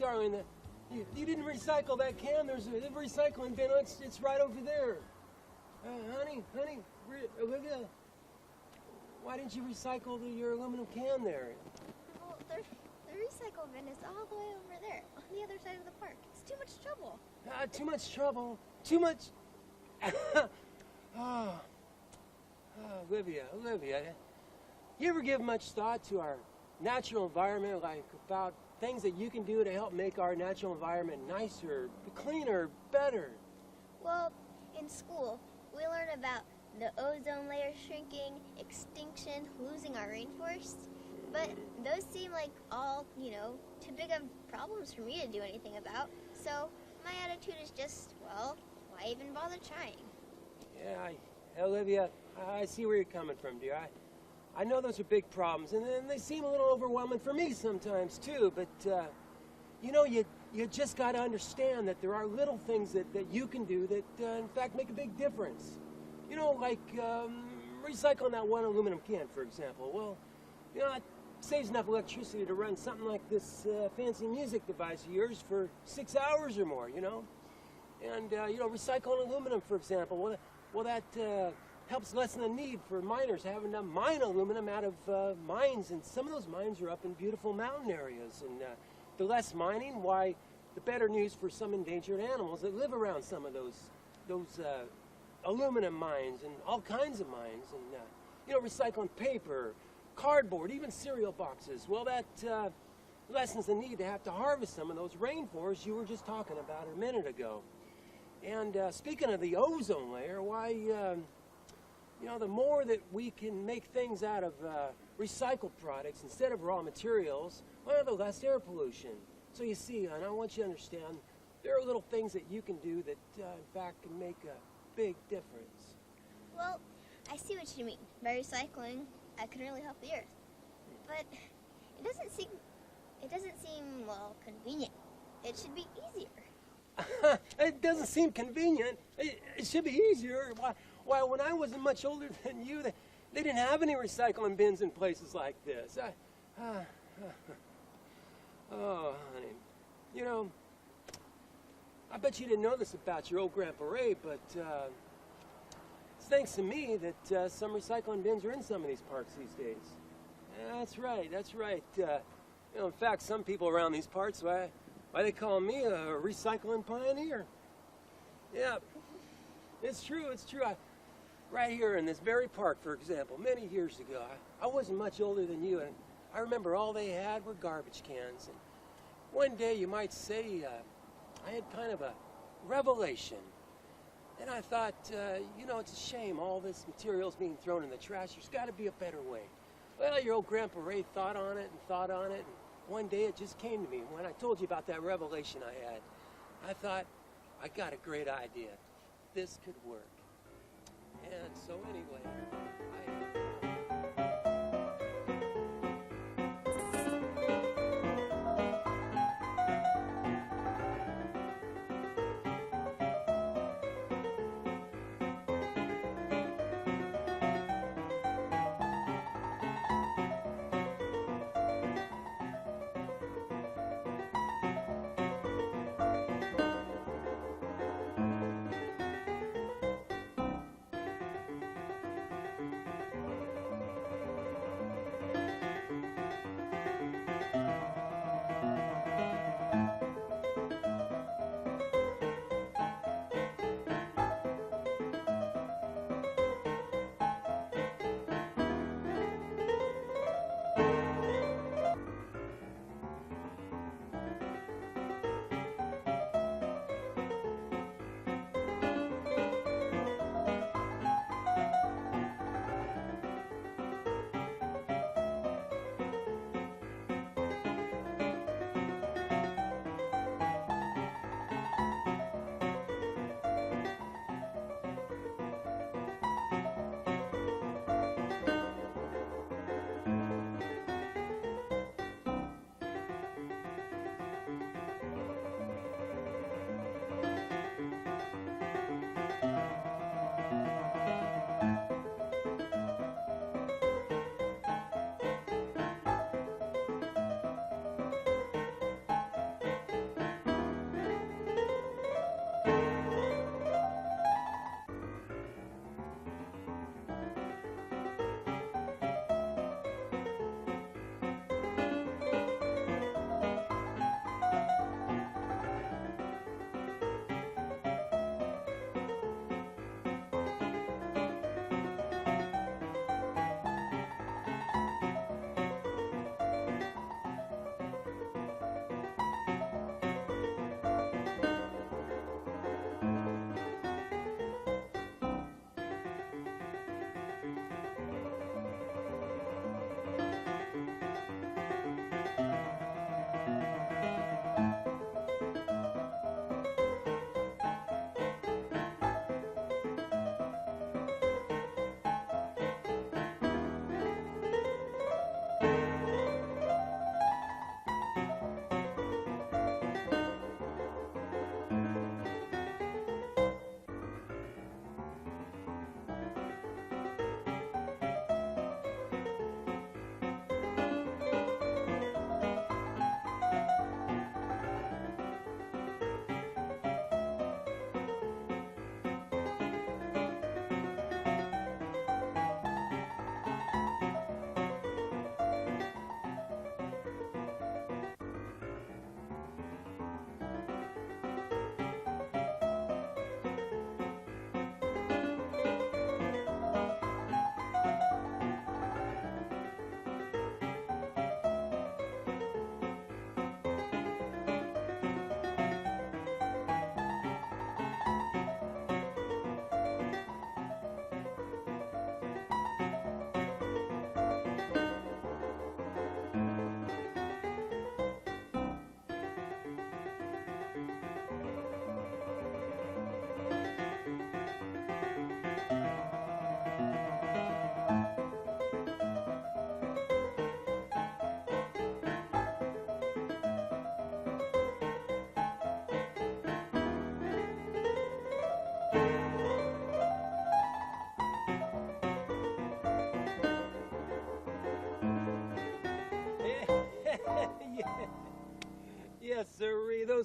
darling, you didn't recycle that can. There's a recycling bin. It's right over there. Honey, Olivia, why didn't you recycle your aluminum can there? Well, the recycle bin is all the way over there, on the other side of the park. It's too much trouble. Too much trouble. Too much... Olivia, you ever give much thought to our natural environment, like about things that you can do to help make our natural environment nicer, cleaner, better? Well, in school, we learn about the ozone layer shrinking, extinction, losing our rainforests. But those seem like all, too big of problems for me to do anything about. So my attitude is just, well, why even bother trying? Yeah, Olivia, I see where you're coming from, dear. I know those are big problems, and they seem a little overwhelming for me sometimes, too. But, you just got to understand that there are little things that you can do that, in fact, make a big difference. Like recycling that one aluminum can, for example. Well, it saves enough electricity to run something like this fancy music device of yours for 6 hours or more, And, recycling aluminum, for example, well, that helps lessen the need for miners having to mine aluminum out of mines, and some of those mines are up in beautiful mountain areas. And the less mining, why, the better news for some endangered animals that live around some of those aluminum mines and all kinds of mines. And, recycling paper, cardboard, even cereal boxes. Well, that lessens the need to have to harvest some of those rainforests you were just talking about a minute ago. And speaking of the ozone layer, why, the more that we can make things out of recycled products instead of raw materials, well, the less air pollution. So you see, and I want you to understand, there are little things that you can do that, in fact, can make a big difference. Well, I see what you mean. By recycling, I can really help the earth. But it doesn't seem, well, convenient. It should be easier. It doesn't seem convenient. It should be easier. Why, when I wasn't much older than you, they didn't have any recycling bins in places like this. Oh, honey. I bet you didn't know this about your old Grandpa Ray, but it's thanks to me that some recycling bins are in some of these parks these days. That's right. In fact, some people around these parts, why they call me a recycling pioneer. Yeah, it's true. Right here in this very park, for example, many years ago, I wasn't much older than you, and I remember all they had were garbage cans. And one day, you might say, I had kind of a revelation. And I thought, it's a shame all this material's being thrown in the trash. There's got to be a better way. Well, your old Grandpa Ray thought on it, and one day it just came to me. When I told you about that revelation I had, I thought, I got a great idea. This could work. And so anyway,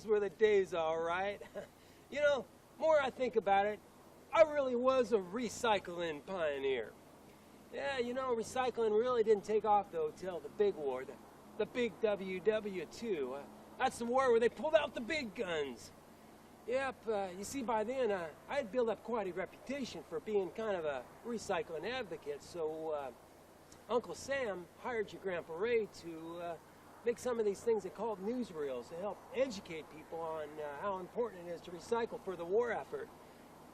those were the days, all right. You know, more I think about it, I really was a recycling pioneer. Yeah, you know, recycling really didn't take off, though, till the big war, the big WW2. That's the war where they pulled out the big guns. Yep, you see, by then, I had built up quite a reputation for being kind of a recycling advocate, so Uncle Sam hired your Grandpa Ray to make some of these things they called newsreels to help educate people on how important it is to recycle for the war effort.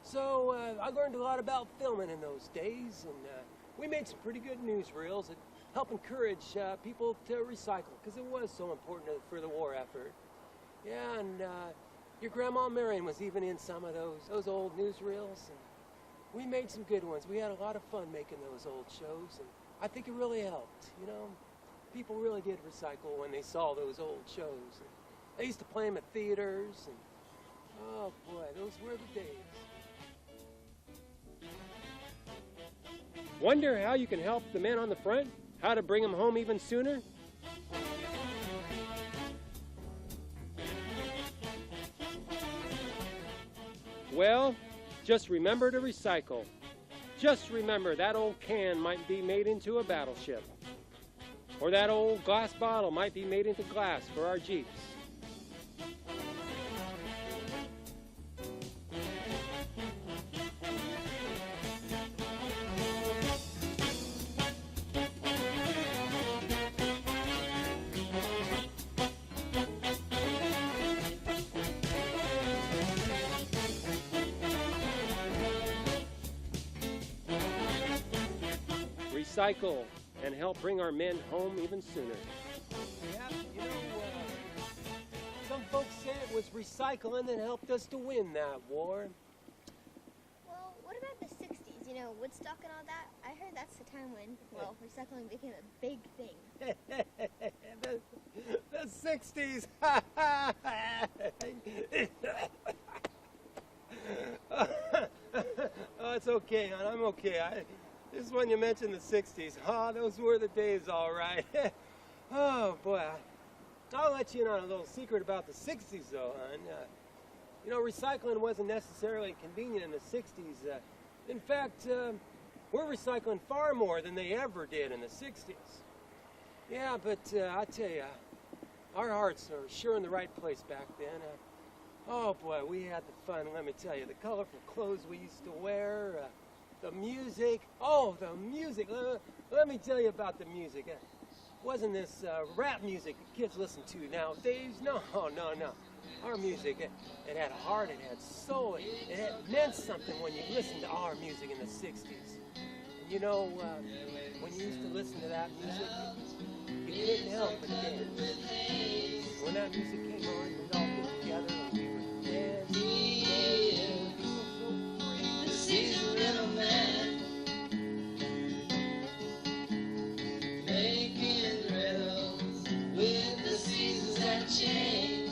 So I learned a lot about filming in those days, and we made some pretty good newsreels that help encourage people to recycle, because it was so important for the war effort. Yeah, and your Grandma Marion was even in some of those old newsreels, and we made some good ones. We had a lot of fun making those old shows, and I think it really helped, you know. People really did recycle when they saw those old shows. And they used to play them at theaters, and oh boy, those were the days. Wonder how you can help the men on the front? How to bring them home even sooner? Well, just remember to recycle. Just remember that old can might be made into a battleship. Or that old glass bottle might be made into glass for our Jeeps. Recycle and help bring our men home even sooner. Yeah, you know, some folks say it was recycling that helped us to win that war. Well, what about the 60s? You know, Woodstock and all that? I heard that's the time when, well, recycling became a big thing. the 60s. Oh, it's okay, hon. I'm okay. Just when you mentioned the 60s, those were the days, all right. Oh, boy. I'll let you in on a little secret about the 60s, though, hon. You know, recycling wasn't necessarily convenient in the 60s. In fact, we're recycling far more than they ever did in the 60s. Yeah, but I tell you, our hearts are sure in the right place back then. Oh, boy, we had the fun, let me tell you. The colorful clothes we used to wear, the music. Oh, the music. Let me tell you about the music. It wasn't this rap music that kids listen to nowadays. No. Our music, it had heart, it had soul, it meant something when you listened to our music in the 60s. And you know, when you used to listen to that music, you couldn't help but dance. When that music came on, we'd all get together and we would dance. He's a little man making riddles with the seasons that change.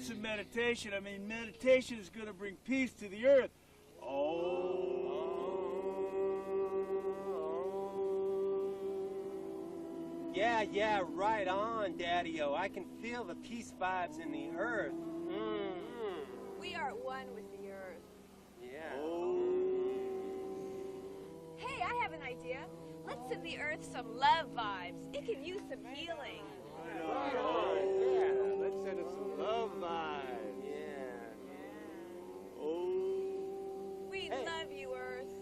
some meditation. I mean, meditation is going to bring peace to the earth. Yeah, right on, Daddy-O. I can feel the peace vibes in the earth. We are one with the earth. Yeah. Hey, I have an idea. Let's send the earth some love vibes. It can use some healing. Right on, yeah. Let's send it some love vibes. Yeah. We love you, earth.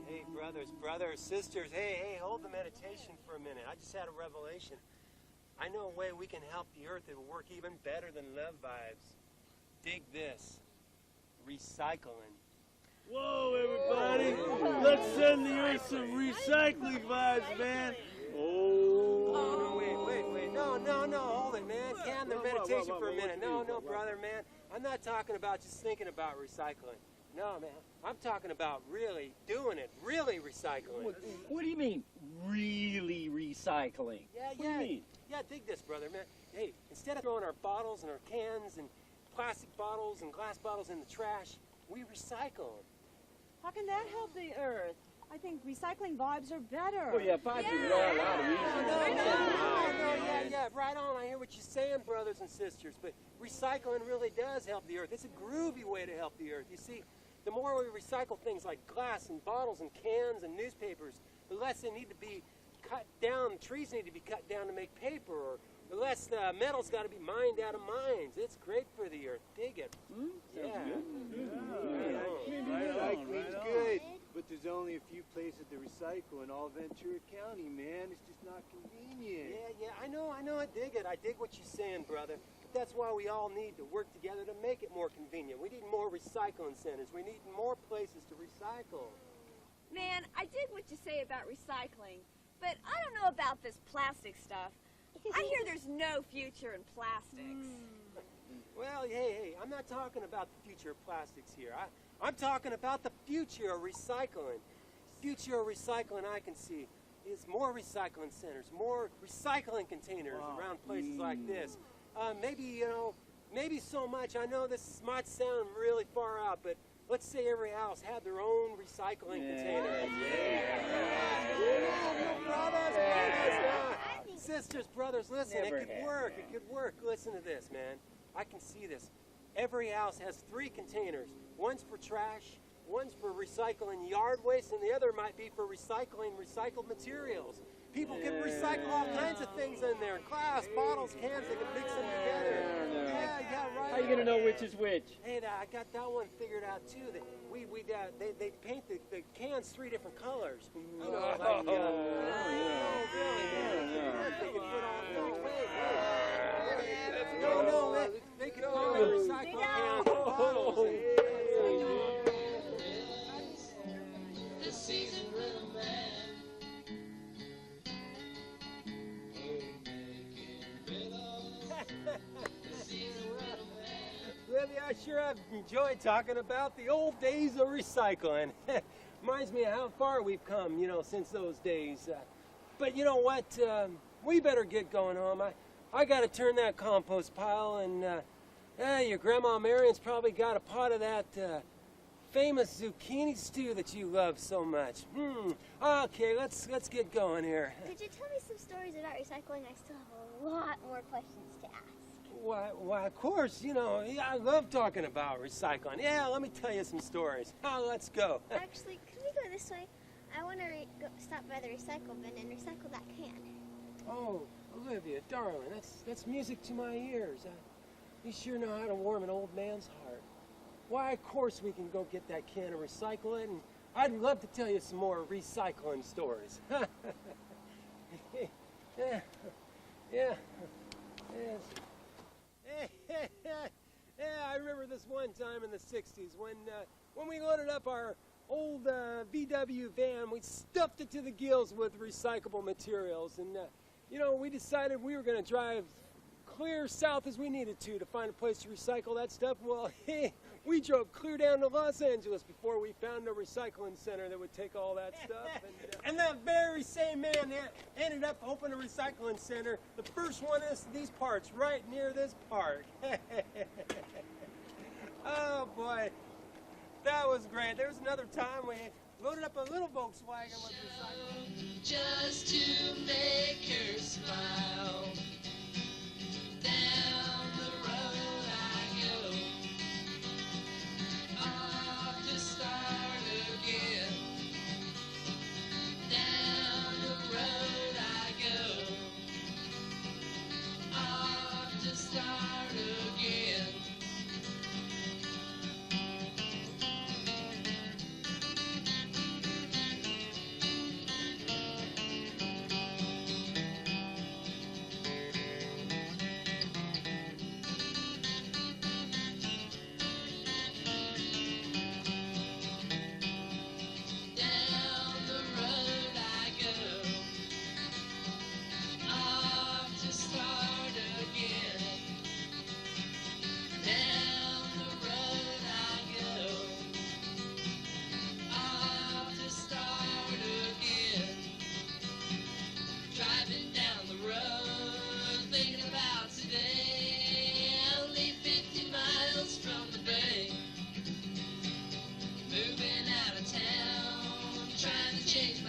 Hey, brothers, sisters, hey, hold the meditation for a minute. I just had a revelation. I know a way we can help the earth that will work even better than love vibes. Dig this. Recycling. Whoa, everybody. Let's send the earth some recycling vibes, man. No, wait. No, hold it, man. Can the meditation for a minute. No, brother, man. I'm not talking about just thinking about recycling. No, man. I'm talking about really doing it, really recycling. What do you mean, really recycling? What do you mean? Yeah, dig this, brother, man. Hey, instead of throwing our bottles and our cans and plastic bottles and glass bottles in the trash, we recycle them. How can that help the earth? I think recycling vibes are better. Oh, yeah, vibes are a lot of Yeah, right on. I hear what you're saying, brothers and sisters, but recycling really does help the earth. It's a groovy way to help the earth. You see, the more we recycle things like glass and bottles and cans and newspapers, the less they need to be cut down, trees need to be cut down to make paper, or the less metal's got to be mined out of mines. It's great for the earth. Dig it. Recycling's good, but there's only a few places to recycle in all Ventura County, man. It's just not convenient. Yeah, I know. I dig it. I dig what you're saying, brother. But that's why we all need to work together to make it more convenient. We need more recycling centers. We need more places to recycle. Man, I dig what you say about recycling, but I don't know about this plastic stuff. I hear there's no future in plastics. Well, hey, I'm not talking about the future of plastics here. I'm talking about the future of recycling. Future of recycling I can see is more recycling centers, more recycling containers around places like this. Maybe so much. I know this might sound really far out, but let's say every house had their own recycling container. Sisters, brothers, listen, it could work. It could work. Listen to this, man. I can see this. Every house has 3 containers. One's for trash, one's for recycling yard waste, and the other might be for recycling recycled materials. People can recycle all kinds of things in there. Glass, bottles, cans, they can mix them together. Yeah, right. How are you going to know which is which? Hey, I got that one figured out, too. That they paint the cans 3 different colors. They can put the recycled cans in bottles. The season with a man. Libby, I sure have enjoyed talking about the old days of recycling. Reminds me of how far we've come, since those days. But you know what? We better get going home. I got to turn that compost pile, and your Grandma Marion's probably got a pot of that famous zucchini stew that you love so much. Okay, let's get going here. Could you tell me some stories about recycling? I still have a lot more questions to ask. Why, of course, I love talking about recycling. Yeah, let me tell you some stories. Let's go. Actually, could we go this way? I want to stop by the recycle bin and recycle that can. Oh, Olivia, darling, that's music to my ears. You sure know how to warm an old man's heart. Why, of course we can go get that can and recycle it, and I'd love to tell you some more recycling stories. Yeah. I remember this one time in the 60s when we loaded up our old VW van. We stuffed it to the gills with recyclable materials, and we decided we were going to drive clear south as we needed to find a place to recycle that stuff. Well, we We drove clear down to Los Angeles before we found a recycling center that would take all that stuff. And that very same man ended up opening a recycling center, the first one of these parts, right near this park. Oh, boy. That was great. There was another time we loaded up a little Volkswagen with recycling. Just to make her smile. Down the road I go. Off to start again. Down the road I go. Off to start again. Moving out of town, trying to change